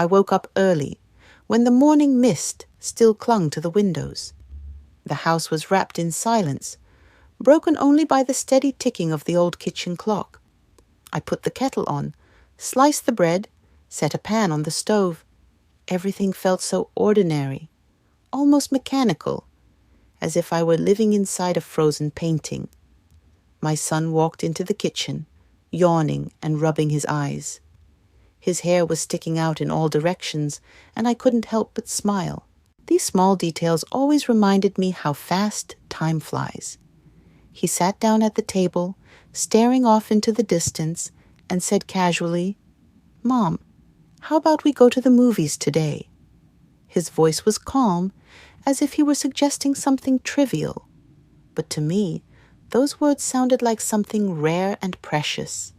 I woke up early, when the morning mist still clung to the windows. The house was wrapped in silence, broken only by the steady ticking of the old kitchen clock. I put the kettle on, sliced the bread, set a pan on the stove. Everything felt so ordinary, almost mechanical, as if I were living inside a frozen painting. My son walked into the kitchen, yawning and rubbing his eyes. His hair was sticking out in all directions, and I couldn't help but smile. These small details always reminded me how fast time flies. He sat down at the table, staring off into the distance, and said casually, "Mom, how about we go to the movies today?" His voice was calm, as if he were suggesting something trivial. But to me, those words sounded like something rare and precious.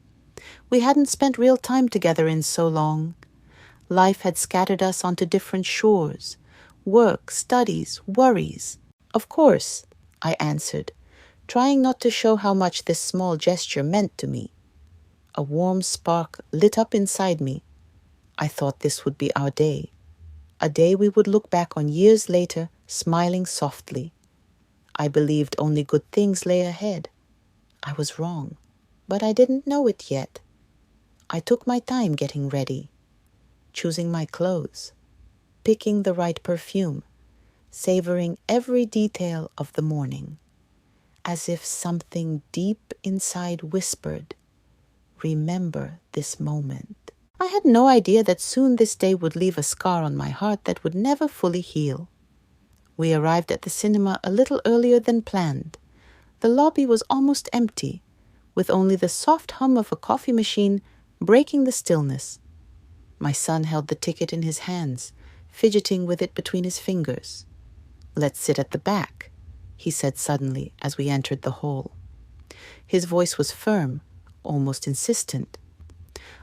We hadn't spent real time together in so long. Life had scattered us onto different shores. Work, studies, worries. "Of course," I answered, trying not to show how much this small gesture meant to me. A warm spark lit up inside me. I thought this would be our day, a day we would look back on years later, smiling softly. I believed only good things lay ahead. I was wrong, but I didn't know it yet. I took my time getting ready, choosing my clothes, picking the right perfume, savoring every detail of the morning, as if something deep inside whispered, "Remember this moment." I had no idea that soon this day would leave a scar on my heart that would never fully heal. We arrived at the cinema a little earlier than planned. The lobby was almost empty, with only the soft hum of a coffee machine breaking the stillness. My son held the ticket in his hands, fidgeting with it between his fingers. "Let's sit at the back," he said suddenly as we entered the hall. His voice was firm, almost insistent.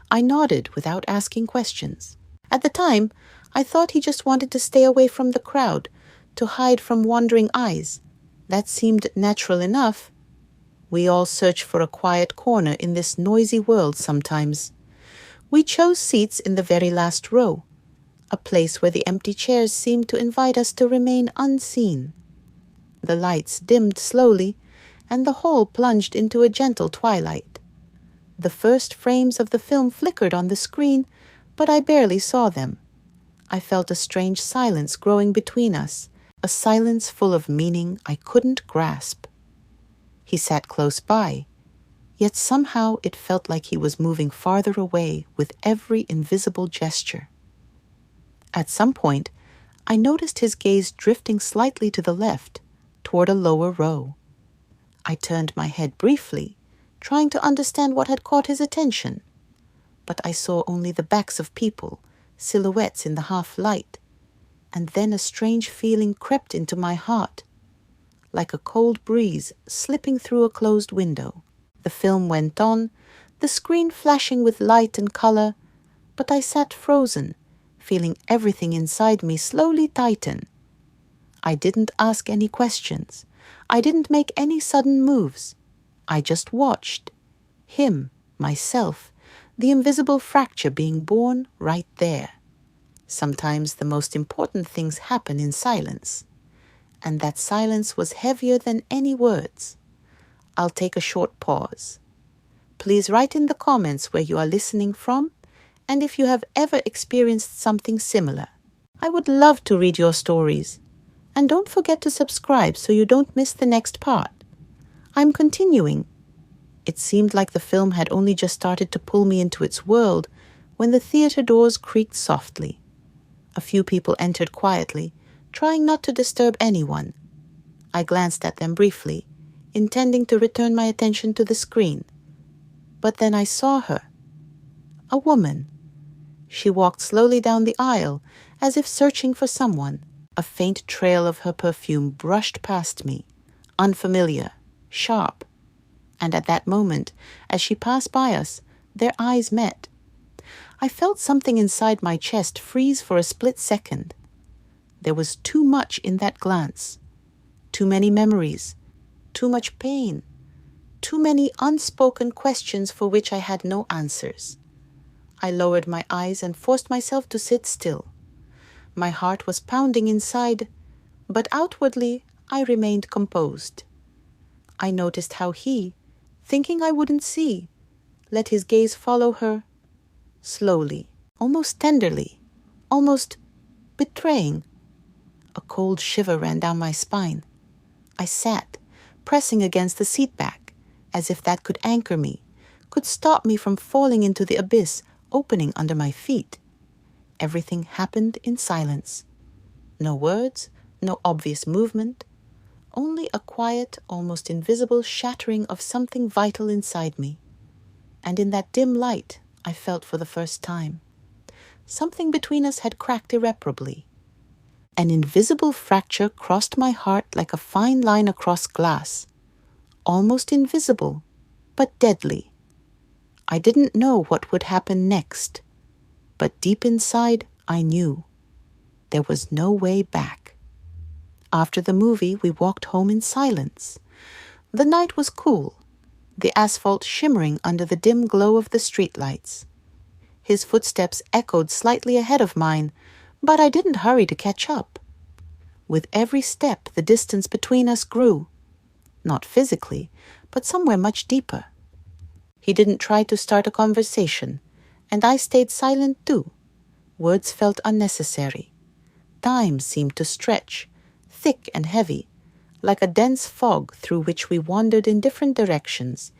I nodded without asking questions. At the time, I thought he just wanted to stay away from the crowd, to hide from wandering eyes. That seemed natural enough. We all search for a quiet corner in this noisy world sometimes. We chose seats in the very last row, a place where the empty chairs seemed to invite us to remain unseen. The lights dimmed slowly, and the hall plunged into a gentle twilight. The first frames of the film flickered on the screen, but I barely saw them. I felt a strange silence growing between us, a silence full of meaning I couldn't grasp. He sat close by, yet somehow it felt like he was moving farther away with every invisible gesture. At some point, I noticed his gaze drifting slightly to the left, toward a lower row. I turned my head briefly, trying to understand what had caught his attention. But I saw only the backs of people, silhouettes in the half-light, and then a strange feeling crept into my heart, like a cold breeze slipping through a closed window. The film went on, the screen flashing with light and color, but I sat frozen, feeling everything inside me slowly tighten. I didn't ask any questions. I didn't make any sudden moves. I just watched. Him, myself, the invisible fracture being born right there. Sometimes the most important things happen in silence, and that silence was heavier than any words. I'll take a short pause. Please write in the comments where you are listening from, and if you have ever experienced something similar. I would love to read your stories. And don't forget to subscribe so you don't miss the next part. I'm continuing. It seemed like the film had only just started to pull me into its world when the theater doors creaked softly. A few people entered quietly, trying not to disturb anyone. I glanced at them briefly, intending to return my attention to the screen. But then I saw her. A woman. She walked slowly down the aisle, as if searching for someone. A faint trail of her perfume brushed past me, unfamiliar, sharp. And at that moment, as she passed by us, their eyes met. I felt something inside my chest freeze for a split second. There was too much in that glance. Too many memories. Too much pain. Too many unspoken questions for which I had no answers. I lowered my eyes and forced myself to sit still. My heart was pounding inside, but outwardly I remained composed. I noticed how he, thinking I wouldn't see, let his gaze follow her, slowly, almost tenderly, almost betraying. A cold shiver ran down my spine. I sat, pressing against the seat back, as if that could anchor me, could stop me from falling into the abyss opening under my feet. Everything happened in silence. No words, no obvious movement, only a quiet, almost invisible shattering of something vital inside me. And in that dim light, I felt for the first time. Something between us had cracked irreparably. An invisible fracture crossed my heart like a fine line across glass. Almost invisible, but deadly. I didn't know what would happen next, but deep inside I knew. There was no way back. After the movie, we walked home in silence. The night was cool, the asphalt shimmering under the dim glow of the streetlights. His footsteps echoed slightly ahead of mine, but I didn't hurry to catch up. With every step, the distance between us grew. Not physically, but somewhere much deeper. He didn't try to start a conversation, and I stayed silent too. Words felt unnecessary. Time seemed to stretch, thick and heavy, like a dense fog through which we wandered in different directions,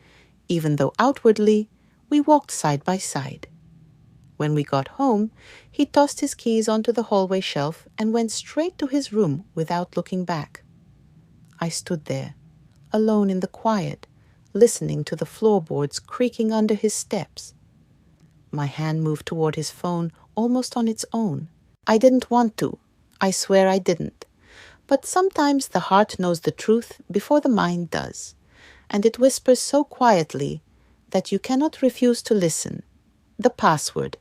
even though outwardly we walked side by side. When we got home, he tossed his keys onto the hallway shelf and went straight to his room without looking back. I stood there, alone in the quiet, listening to the floorboards creaking under his steps. My hand moved toward his phone almost on its own. I didn't want to. I swear I didn't. But sometimes the heart knows the truth before the mind does, and it whispers so quietly that you cannot refuse to listen. The password.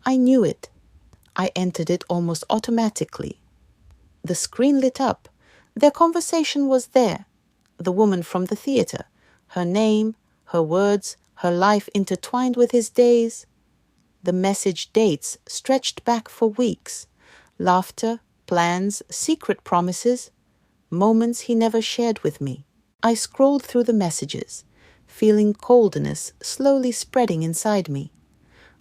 I knew it. I entered it almost automatically. The screen lit up. Their conversation was there. The woman from the theater. Her name, her words, her life intertwined with his days. The message dates stretched back for weeks. Laughter, plans, secret promises, moments he never shared with me. I scrolled through the messages, feeling coldness slowly spreading inside me,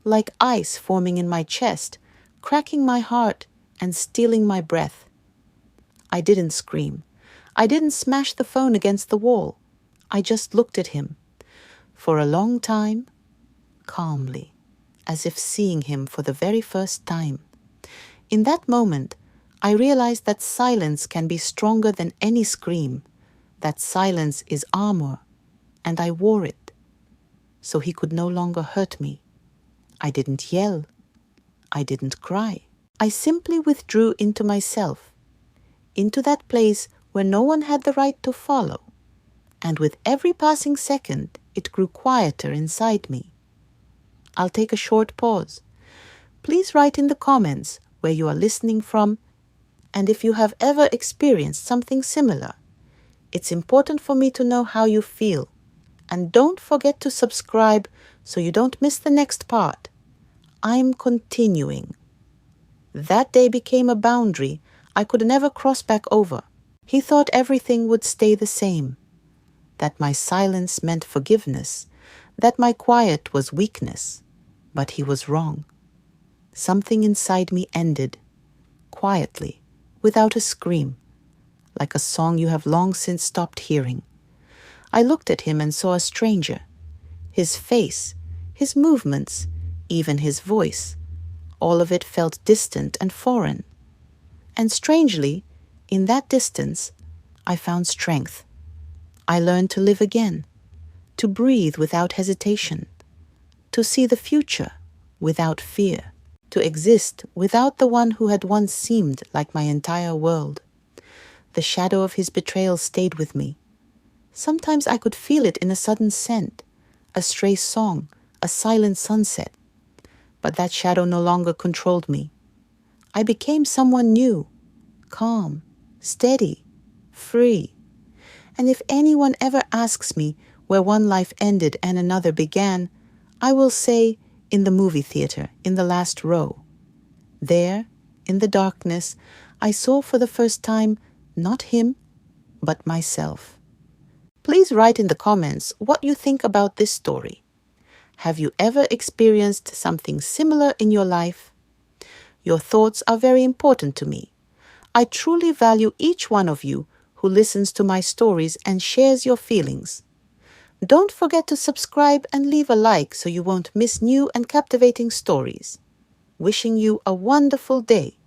like ice forming in my chest, cracking my heart and stealing my breath. I didn't scream. I didn't smash the phone against the wall. I just looked at him. For a long time, calmly, as if seeing him for the very first time. In that moment, I realized that silence can be stronger than any scream, that silence is armor, and I wore it, so he could no longer hurt me. I didn't yell. I didn't cry. I simply withdrew into myself, into that place where no one had the right to follow, and with every passing second, it grew quieter inside me. I'll take a short pause. Please write in the comments where you are listening from, and if you have ever experienced something similar. It's important for me to know how you feel. And don't forget to subscribe so you don't miss the next part. I'm continuing. That day became a boundary I could never cross back over. He thought everything would stay the same, that my silence meant forgiveness, that my quiet was weakness. But he was wrong. Something inside me ended, quietly, without a scream, like a song you have long since stopped hearing. I looked at him and saw a stranger. His face, his movements, even his voice, all of it felt distant and foreign. And strangely, in that distance, I found strength. I learned to live again, to breathe without hesitation, to see the future without fear, to exist without the one who had once seemed like my entire world. The shadow of his betrayal stayed with me. Sometimes I could feel it in a sudden scent, a stray song, a silent sunset. But that shadow no longer controlled me. I became someone new, calm, steady, free. And if anyone ever asks me where one life ended and another began, I will say in the movie theater, in the last row. There, in the darkness, I saw for the first time not him, but myself. Please write in the comments what you think about this story. Have you ever experienced something similar in your life? Your thoughts are very important to me. I truly value each one of you who listens to my stories and shares your feelings. Don't forget to subscribe and leave a like so you won't miss new and captivating stories. Wishing you a wonderful day.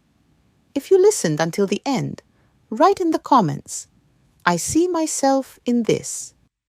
If you listened until the end, write in the comments, I see myself in this.